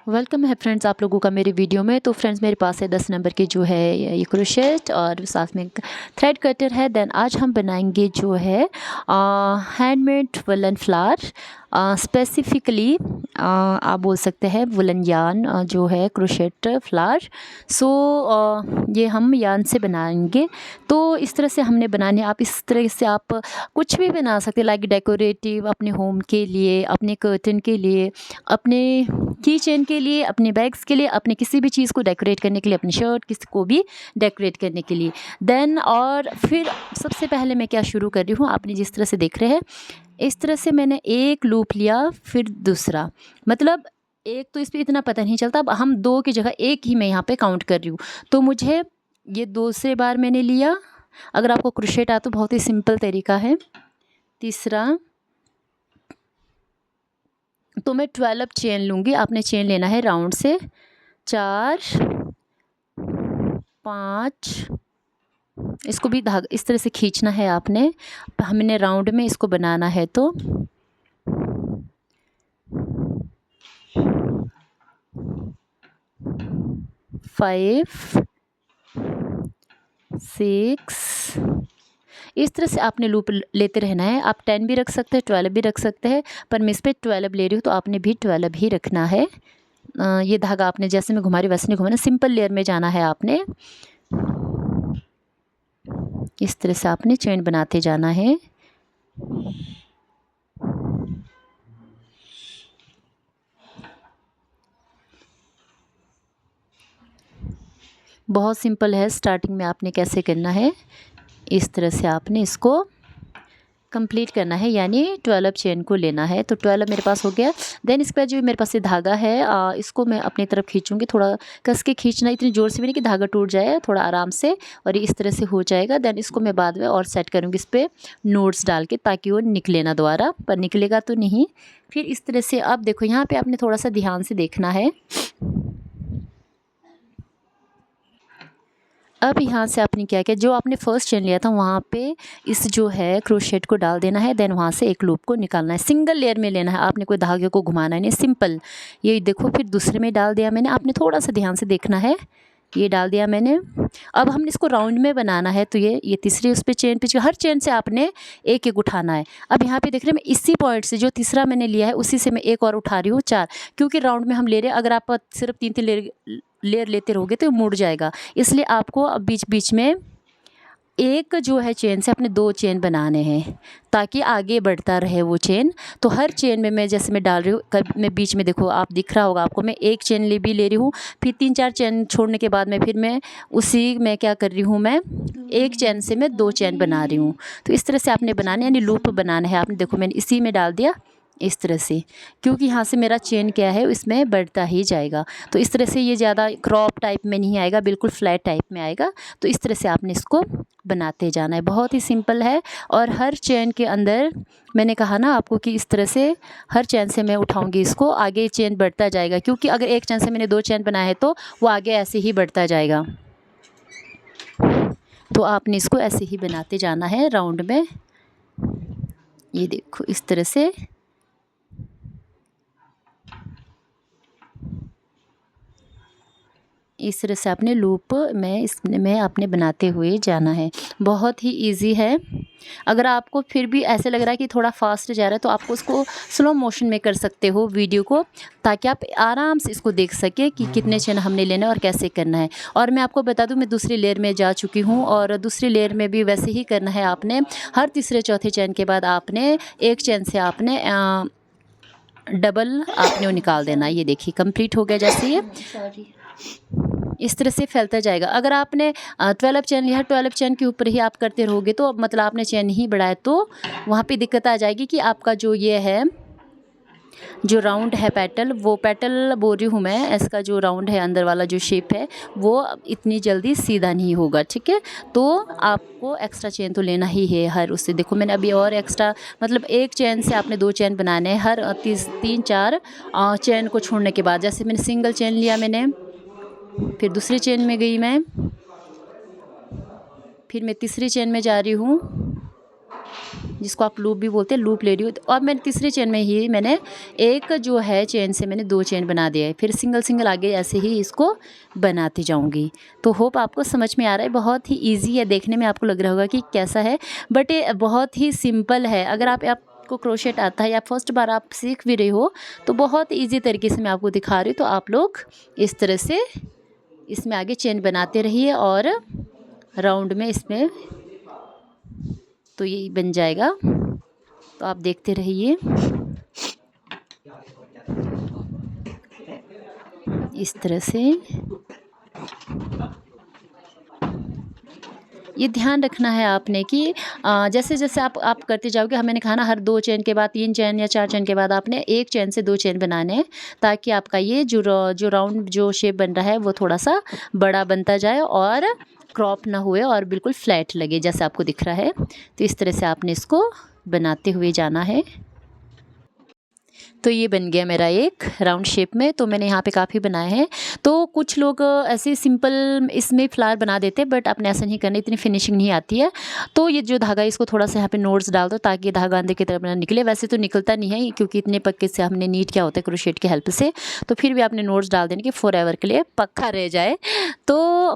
Welcome है friends आप लोगों का मेरे वीडियो में। तो फ्रेंड्स मेरे पास है 10 नंबर की जो है ये क्रोशेट और साथ में थ्रेड कटर है। देन आज हम बनाएंगे जो है हैंडमेड वुलन फ्लावर, स्पेसिफिकली आप बोल सकते हैं वुलन यान जो है क्रोशेट फ्लावर। सो ये हम यान से बनाएंगे। तो इस तरह से हमने बनाने, आप इस तरह से आप कुछ भी बना सकते हैं, लाइक डेकोरेटिव अपने होम के लिए, अपने कर्टन के लिए, अपने की चेन के लिए, अपने बैग्स के लिए, अपने किसी भी चीज़ को डेकोरेट करने के लिए, अपनी शर्ट किसी को भी डेकोरेट करने के लिए। देन और फिर सबसे पहले मैं क्या शुरू कर रही हूँ, आपने जिस तरह से देख रहे हैं इस तरह से मैंने एक लूप लिया, फिर दूसरा, मतलब एक तो इस पर इतना पता नहीं चलता। अब हम दो की जगह एक ही मैं यहाँ पे काउंट कर रही हूँ। तो मुझे ये दूसरे बार मैंने लिया। अगर आपको क्रोशेट आता तो बहुत ही सिंपल तरीका है। तीसरा तो मैं 12 चेन लूँगी। आपने चेन लेना है राउंड से 4 5, इसको भी धागा इस तरह से खींचना है आपने। हमने राउंड में इसको बनाना है। तो 5 6, इस तरह से आपने लूप लेते रहना है। आप 10 भी रख सकते हैं, 12 भी रख सकते हैं, पर मैं इस पर 12 ले रही हूँ तो आपने भी 12 ही रखना है। ये धागा आपने जैसे मैं घुमा रही वैसे नहीं घुमाना, सिंपल लेयर में जाना है आपने। इस तरह से आपने चेन बनाते जाना है। बहुत सिंपल है। स्टार्टिंग में आपने कैसे करना है, इस तरह से आपने इसको कंप्लीट करना है, यानी 12 चेन को लेना है। तो 12 मेरे पास हो गया। देन इसके बाद जो मेरे पास ये धागा है इसको मैं अपनी तरफ खींचूंगी। थोड़ा कस के खींचना, इतनी ज़ोर से भी नहीं कि धागा टूट जाए, थोड़ा आराम से, और ये इस तरह से हो जाएगा। देन इसको मैं बाद में और सेट करूँगी इस पर नोट्स डाल के, ताकि वो निकले ना दोबारा, पर निकलेगा तो नहीं। फिर इस तरह से अब देखो यहाँ पर आपने थोड़ा सा ध्यान से देखना है। अब यहाँ से आपने क्या किया, जो आपने फर्स्ट चेन लिया था वहाँ पे इस जो है क्रोशेट को डाल देना है। देन वहाँ से एक लूप को निकालना है, सिंगल लेयर में लेना है, आपने कोई धागे को घुमाना नहीं, सिंपल। ये देखो फिर दूसरे में डाल दिया मैंने, आपने थोड़ा सा ध्यान से देखना है। ये डाल दिया मैंने। अब हमने इसको राउंड में बनाना है। तो ये तीसरी उस पर चेन पे हर चेन से आपने एक एक उठाना है। अब यहाँ पे देख रहे हैं मैं इसी पॉइंट से जो तीसरा मैंने लिया है उसी से मैं एक और उठा रही हूँ, 4, क्योंकि राउंड में हम ले रहे हैं। अगर आप सिर्फ 3 लेयर लेते रहोगे तो मुड़ जाएगा, इसलिए आपको अब बीच बीच में एक जो है चेन से अपने 2 चेन बनाने हैं, ताकि आगे बढ़ता रहे वो चेन। तो हर चेन में मैं जैसे मैं डाल रही हूँ, कभी मैं बीच में देखो आप दिख रहा होगा आपको, मैं एक चेन ले रही हूँ, फिर 3-4 चेन छोड़ने के बाद में फिर मैं उसी में क्या कर रही हूँ, मैं एक चेन से मैं 2 चेन बना रही हूँ। तो इस तरह से आपने बनाना है, यानी लूप बनाना है आपने। देखो मैंने इसी में डाल दिया इस तरह से, क्योंकि यहाँ से मेरा चेन क्या है इसमें बढ़ता ही जाएगा। तो इस तरह से ये ज़्यादा क्रॉप टाइप में नहीं आएगा, बिल्कुल फ्लैट टाइप में आएगा। तो इस तरह से आपने इसको बनाते जाना है, बहुत ही सिंपल है। और हर चेन के अंदर मैंने कहा ना आपको कि इस तरह से हर चेन से मैं उठाऊंगी इसको, आगे चेन बढ़ता जाएगा, क्योंकि अगर एक चेन से मैंने 2 चेन बनाया है तो वो आगे ऐसे ही बढ़ता जाएगा। तो आपने इसको ऐसे ही बनाते जाना है राउंड में। ये देखो इस तरह से इस तरह से आपने लूप में आपने बनाते हुए जाना है। बहुत ही इजी है। अगर आपको फिर भी ऐसे लग रहा है कि थोड़ा फास्ट जा रहा है तो आपको उसको स्लो मोशन में कर सकते हो वीडियो को, ताकि आप आराम से इसको देख सके कि कितने चेन हमने लेना है और कैसे करना है। और मैं आपको बता दूं, मैं दूसरी लेयर में जा चुकी हूँ, और दूसरी लेयर में भी वैसे ही करना है आपने। हर तीसरे चौथे चेन के बाद आपने एक चेन से आपने डबल आपने वो निकाल देना। ये देखिए कंप्लीट हो गया। जैसे ये इस तरह से फैलता जाएगा। अगर आपने 12 चेन लिया, 12 चेन के ऊपर ही आप करते रहोगे तो मतलब आपने चेन नहीं बढ़ाया तो वहाँ पे दिक्कत आ जाएगी कि आपका जो ये है जो राउंड है पेटल, वो पेटल बोल रही हूँ मैं, इसका जो राउंड है अंदर वाला जो शेप है वो इतनी जल्दी सीधा नहीं होगा। ठीक है, तो आपको एक्स्ट्रा चेन तो लेना ही है हर उससे। देखो मैंने अभी और एक्स्ट्रा, मतलब एक चेन से आपने 2 चेन बनाने हैं हर 3-4 चेन को छोड़ने के बाद। जैसे मैंने सिंगल चेन लिया मैंने, फिर दूसरी चेन में गई मैं, फिर मैं तीसरी चेन में जा रही हूँ, जिसको आप लूप भी बोलते हैं, लूप ले रही हूँ। तो अब मैंने तीसरे चेन में ही मैंने एक जो है चेन से मैंने 2 चेन बना दिया है, फिर सिंगल सिंगल आगे ऐसे ही इसको बनाती जाऊँगी। तो होप आपको समझ में आ रहा है, बहुत ही ईजी है, देखने में आपको लग रहा होगा कि कैसा है, बट ये बहुत ही सिंपल है। अगर आपको क्रोशेट आता है या फर्स्ट बार आप सीख भी रहे हो तो बहुत ईजी तरीके से मैं आपको दिखा रही हूँ। तो आप लोग इस तरह से इसमें आगे चेन बनाते रहिए और राउंड में इसमें तो ये बन जाएगा। तो आप देखते रहिए इस तरह से। ये ध्यान रखना है आपने कि जैसे जैसे आप करते जाओगे, मैंने कहा ना हर 2 चेन के बाद 3 चेन या 4 चेन के बाद आपने 1 चेन से 2 चेन बनाने हैं, ताकि आपका ये जो राउंड जो शेप बन रहा है वो थोड़ा सा बड़ा बनता जाए और क्रॉप ना हुए और बिल्कुल फ्लैट लगे जैसे आपको दिख रहा है। तो इस तरह से आपने इसको बनाते हुए जाना है। तो ये बन गया मेरा एक राउंड शेप में। तो मैंने यहाँ पे काफ़ी बनाए हैं। तो कुछ लोग ऐसे सिंपल इसमें फ्लावर बना देते हैं, बट अपने ऐसा नहीं करना, इतनी फिनिशिंग नहीं आती है। तो ये जो धागा इसको थोड़ा सा यहाँ पे नोट्स डाल दो ताकि ये धागा अंदर की तरफ ना निकले। वैसे तो निकलता नहीं है क्योंकि इतने पक्के से हमने नीट किया होता है क्रोशेट की हेल्प से। तो फिर भी आपने नोट्स डाल देने कि फॉरएवर के लिए पक्का रह जाए। तो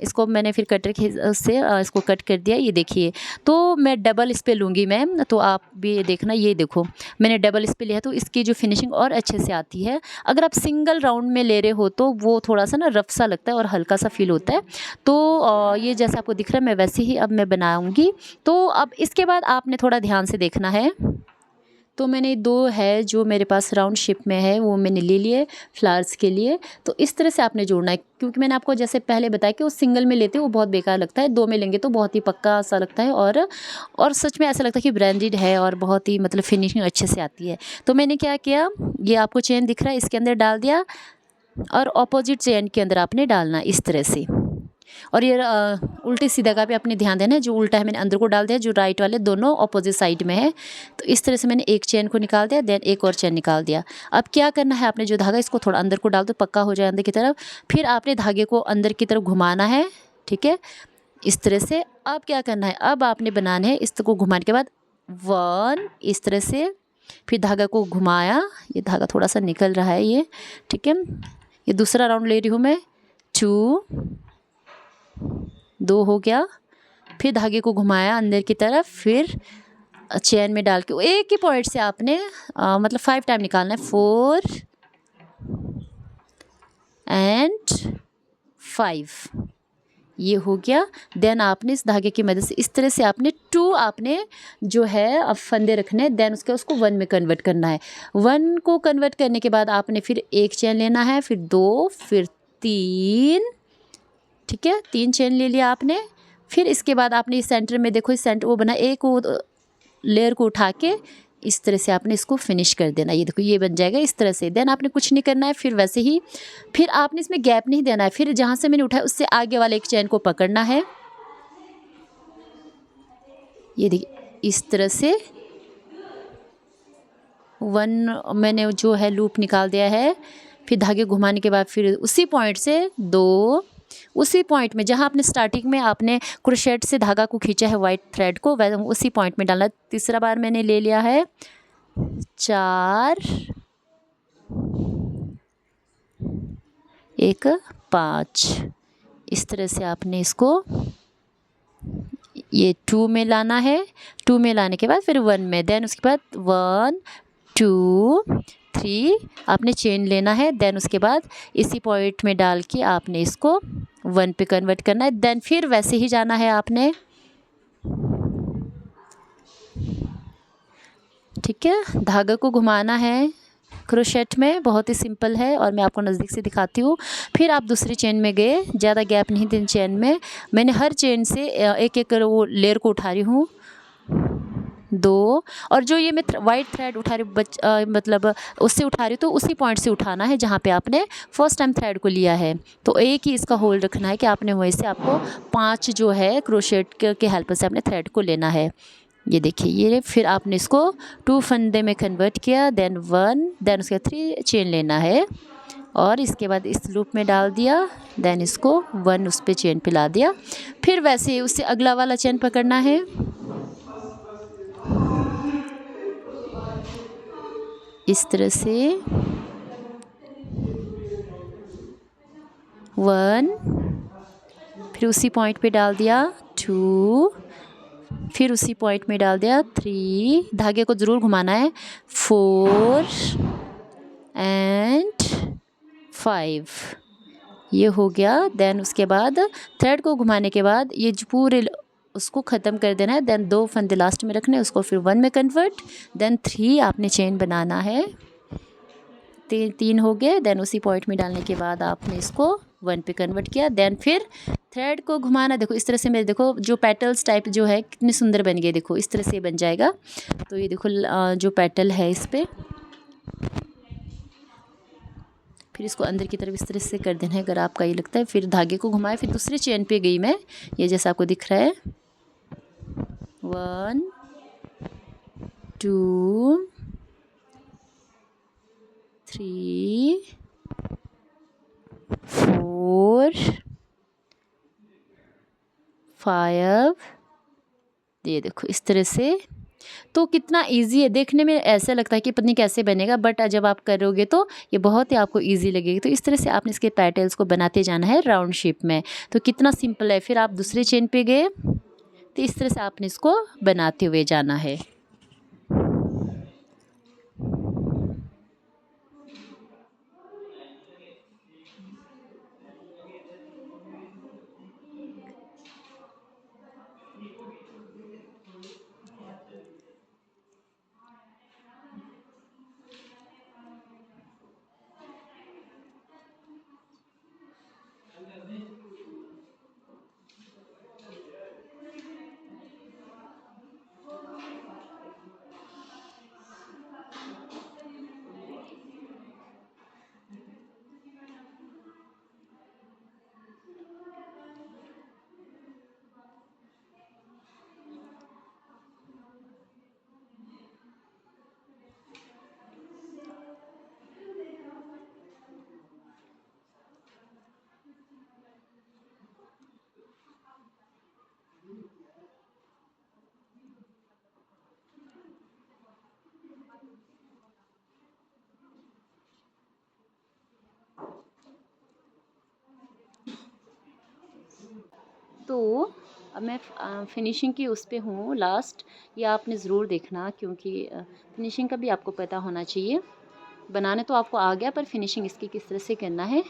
इसको मैंने फिर कटर से इसको कट कर दिया। ये देखिए, तो मैं डबल इस पर लूँगी मैम, तो आप भी देखना। ये देखो मैंने डबल इस पर लिया, तो इसकी जो फिनिशिंग और अच्छे से आती है। अगर आप सिंगल राउंड में ले रहे हो तो वो थोड़ा सा ना रफ सा लगता है और हल्का सा फील होता है। तो ये जैसा आपको दिख रहा है मैं वैसे ही अब मैं बनाऊंगी। तो अब इसके बाद आपने थोड़ा ध्यान से देखना है। तो मैंने 2 है जो मेरे पास राउंड शेप में है वो मैंने ले लिए फ्लावर्स के लिए। तो इस तरह से आपने जोड़ना है, क्योंकि मैंने आपको जैसे पहले बताया कि वो सिंगल में लेते वो बहुत बेकार लगता है, 2 में लेंगे तो बहुत ही पक्का सा लगता है और सच में ऐसा लगता है कि ब्रांडेड है और बहुत ही मतलब फिनिशिंग अच्छे से आती है। तो मैंने क्या किया, ये आपको चेन दिख रहा है इसके अंदर डाल दिया और ऑपोजिट चेन के अंदर आपने डालना इस तरह से। और ये उल्टे सीधा का भी आपने ध्यान देना है, जो उल्टा है मैंने अंदर को डाल दिया, जो राइट वाले दोनों ऑपोजिट साइड में है। तो इस तरह से मैंने एक चेन को निकाल दिया, देन एक और चेन निकाल दिया। अब क्या करना है, आपने जो धागा इसको थोड़ा अंदर को डाल दो, पक्का हो जाए अंदर की तरफ। फिर आपने धागे को अंदर की तरफ घुमाना है, ठीक है, इस तरह से। अब क्या करना है, अब आपने बनाना है इसको घुमाने के बाद 1 इस तरह से, फिर धागा को घुमाया, ये धागा थोड़ा सा निकल रहा है ये, ठीक है। ये दूसरा राउंड ले रही हूँ मैं, 2 हो गया। फिर धागे को घुमाया अंदर की तरफ, फिर चेन में डाल के एक ही पॉइंट से आपने मतलब 5 टाइम निकालना है, 4 एंड 5, ये हो गया। देन आपने इस धागे की मदद से इस तरह से आपने 2 आपने जो है अब फंदे रखने, देन उसको 1 में कन्वर्ट करना है। 1 को कन्वर्ट करने के बाद आपने फिर एक चेन लेना है, फिर 2, फिर 3, ठीक है, 3 चेन ले लिया आपने। फिर इसके बाद आपने इस सेंटर में देखो, इस सेंटर वो बना, एक वो लेयर को उठा के इस तरह से आपने इसको फिनिश कर देना। ये देखो ये बन जाएगा इस तरह से। देन आपने कुछ नहीं करना है, फिर वैसे ही फिर आपने इसमें गैप नहीं देना है। फिर जहाँ से मैंने उठाया उससे आगे वाले एक चेन को पकड़ना है, ये देखिए इस तरह से 1 मैंने जो है लूप निकाल दिया है। फिर धागे घुमाने के बाद फिर उसी पॉइंट से 2, उसी पॉइंट में जहाँ आपने स्टार्टिंग में आपने क्रोशेट से धागा को खींचा है वाइट थ्रेड को, वैसे उसी पॉइंट में डालना। तीसरा बार मैंने ले लिया है 4, 1, 5, इस तरह से आपने इसको ये 2 में लाना है। 2 में लाने के बाद फिर 1 में, देन उसके बाद 1, 2, 3 आपने चेन लेना है। देन उसके बाद इसी पॉइंट में डाल के आपने इसको 1 पे कन्वर्ट करना है। देन फिर वैसे ही जाना है आपने, ठीक है। धागा को घुमाना है क्रोशेट में, बहुत ही सिंपल है और मैं आपको नज़दीक से दिखाती हूँ। फिर आप दूसरी चेन में गए, ज़्यादा गैप नहीं थी चेन में। मैंने हर चेन से एक एक वो लेयर को उठा रही हूँ, 2, और जो ये मैं वाइट थ्रेड उठा रही मतलब उससे उठा रही हूँ, तो उसी पॉइंट से उठाना है जहाँ पे आपने फर्स्ट टाइम थ्रेड को लिया है। तो एक ही इसका होल्ड रखना है कि आपने वहीं से आपको 5 जो है क्रोशेट के हेल्प से अपने थ्रेड को लेना है। ये देखिए ये, फिर आपने इसको 2 फंदे में कन्वर्ट किया, देन 1, देन उसके 3 चेन लेना है और इसके बाद इस लूप में डाल दिया, देन इसको 1 उस पर चेन पे ला दिया। फिर वैसे उससे अगला वाला चेन पकड़ना है, इस तरह से 1, फिर उसी पॉइंट पे डाल दिया 2, फिर उसी पॉइंट में डाल दिया 3, धागे को ज़रूर घुमाना है 4 एंड 5, ये हो गया। देन उसके बाद थ्रेड को घुमाने के बाद ये जो पूरे उसको ख़त्म कर देना है। देन 2 फंदे लास्ट में रखने हैं, उसको फिर 1 में कन्वर्ट, देन 3 आपने चेन बनाना है। 3 हो गए। देन उसी पॉइंट में डालने के बाद आपने इसको 1 पे कन्वर्ट किया। देन फिर थ्रेड को घुमाना, देखो इस तरह से मेरे देखो जो पेटल्स टाइप जो है कितने सुंदर बन गए, देखो इस तरह से बन जाएगा। तो ये देखो जो पेटल है इस पर, फिर इसको अंदर की तरफ इस तरह से कर देना है अगर आपका ये लगता है। फिर धागे को घुमाए, फिर दूसरे चेन पे गई मैं, ये जैसा आपको दिख रहा है 1 2 3 4 5, ये देखो इस तरह से। तो कितना इजी है, देखने में ऐसा लगता है कि पता नहीं कैसे बनेगा, बट जब आप करोगे तो ये बहुत ही आपको इजी लगेगी। तो इस तरह से आपने इसके पेटल्स को बनाते जाना है राउंड शेप में। तो कितना सिंपल है। फिर आप दूसरे चेन पे गए, तो इस तरह से आपने इसको बनाते हुए जाना है। तो अब मैं फिनिशिंग की उस पे हूँ लास्ट, ये आपने ज़रूर देखना, क्योंकि फिनिशिंग का भी आपको पता होना चाहिए। बनाने तो आपको आ गया, पर फिनिशिंग इसकी किस तरह से करना है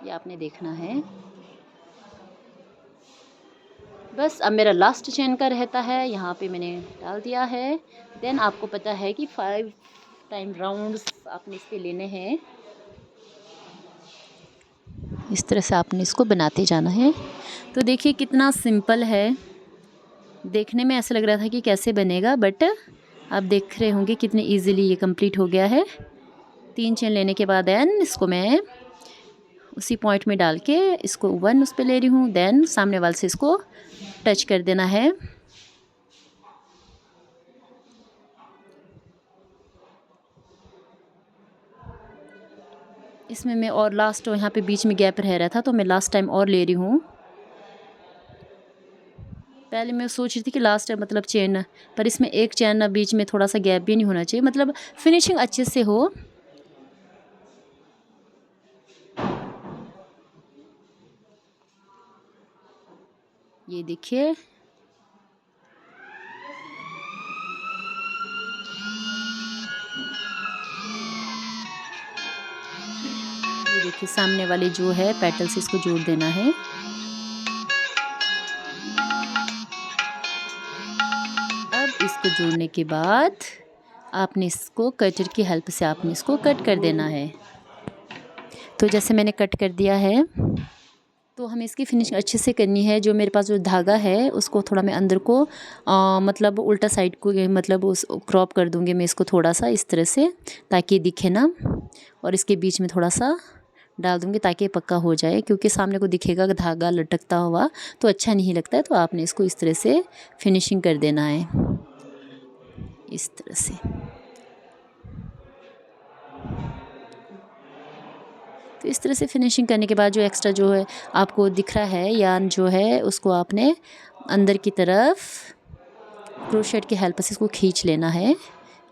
ये आपने देखना है। बस अब मेरा लास्ट चेन का रहता है, यहाँ पे मैंने डाल दिया है। देन आपको पता है कि 5 टाइम राउंड्स आपने इस पे लेने हैं। इस तरह से आपने इसको बनाते जाना है। तो देखिए कितना सिंपल है, देखने में ऐसा लग रहा था कि कैसे बनेगा, बट आप देख रहे होंगे कितने इजीली ये कंप्लीट हो गया है। 3 चेन लेने के बाद देन इसको मैं उसी पॉइंट में डाल के इसको 1 उस पे ले रही हूँ। देन सामने वाले से इसको टच कर देना है। इसमें मैं और लास्ट यहाँ पे बीच में गैप रह रहा था, तो मैं लास्ट टाइम और ले रही हूँ। पहले मैं सोच रही थी कि लास्ट टाइम मतलब चेन, पर इसमें एक चेन बीच में थोड़ा सा गैप भी नहीं होना चाहिए, मतलब फिनिशिंग अच्छे से हो। ये देखिए सामने वाले जो है पेटल से इसको जोड़ देना है। अब इसको जोड़ने के बाद आपने इसको कटर की हेल्प से आपने इसको कट कर देना है। तो जैसे मैंने कट कर दिया है, तो हमें इसकी फिनिशिंग अच्छे से करनी है। जो मेरे पास जो धागा है उसको थोड़ा मैं अंदर को मतलब उल्टा साइड को मतलब उस क्रॉप कर दूँगी मैं इसको थोड़ा सा इस तरह से, ताकि दिखे ना। और इसके बीच में थोड़ा सा डाल दूँगी ताकि ये पक्का हो जाए, क्योंकि सामने को दिखेगा धागा लटकता हुआ तो अच्छा नहीं लगता है। तो आपने इसको इस तरह से फिनिशिंग कर देना है, इस तरह से। तो इस तरह से फिनिशिंग करने के बाद जो एक्स्ट्रा जो है आपको दिख रहा है यार्न जो है, उसको आपने अंदर की तरफ क्रोशेट की हेल्प से इसको खींच लेना है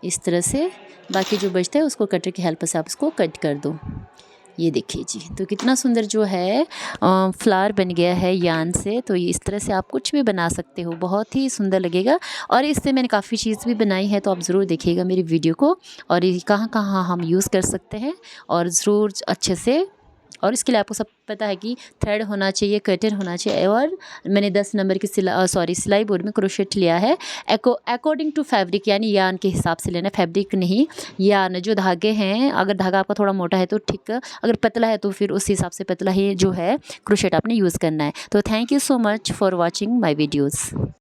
इस तरह से बाकी जो बचता है उसको कटर की हेल्प से आप इसको कट कर दो। ये देखिए जी, तो कितना सुंदर जो है फ्लावर बन गया है यान से। तो ये इस तरह से आप कुछ भी बना सकते हो, बहुत ही सुंदर लगेगा। और इससे मैंने काफ़ी चीज़ भी बनाई है, तो आप ज़रूर देखिएगा मेरी वीडियो को, और ये कहाँ कहाँ हम यूज़ कर सकते हैं और ज़रूर अच्छे से। और इसके लिए आपको सब पता है कि थ्रेड होना चाहिए, कटर होना चाहिए, और मैंने 10 नंबर की सिलाई बोर्ड में क्रोशेट लिया है अकॉर्डिंग टू फैब्रिक, यानी यान के हिसाब से लेना, फैब्रिक नहीं, यान जो धागे हैं। अगर धागा आपका थोड़ा मोटा है तो ठीक, अगर पतला है तो फिर उस हिसाब से पतला ही जो है क्रोशेट आपने यूज़ करना है। तो thank you so much for watching my videos.